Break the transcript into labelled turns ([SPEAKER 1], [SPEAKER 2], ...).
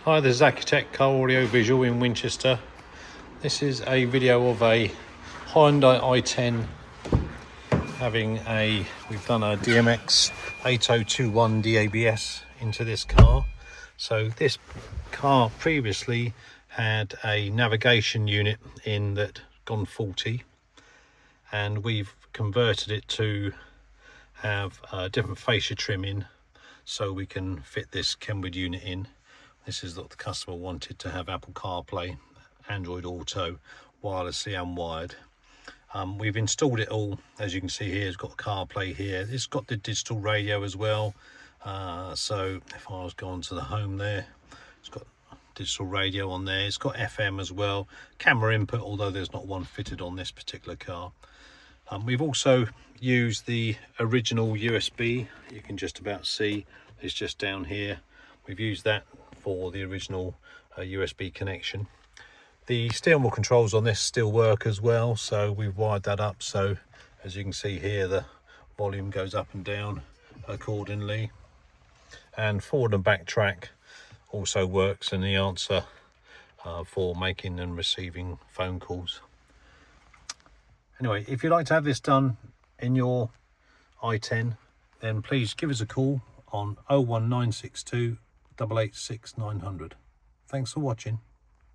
[SPEAKER 1] Hi, this is Accutek Car Audio Visual in Winchester. This is a video of a Hyundai I10 we've done a DMX8021DABS into this car. So this car previously had a navigation unit in that gone faulty, and we've converted it to have a different fascia trim in so we can fit this Kenwood unit in. This is what the customer wanted, to have Apple CarPlay, Android Auto, wirelessly and wired. We've installed it all. As you can see here, it's got CarPlay here. It's got the digital radio as well. So if I was going to the home there, it's got digital radio on there. It's got FM as well. Camera input, although there's not one fitted on this particular car. We've also used the original USB. You can just about see it's just down here. We've used that for the original USB connection. The steering wheel controls on this still work as well, so we've wired that up, so as you can see here the volume goes up and down accordingly. And forward and back track also works in the answer for making and receiving phone calls. Anyway, if you'd like to have this done in your i10, then please give us a call on 01962 886 900. Thanks for watching.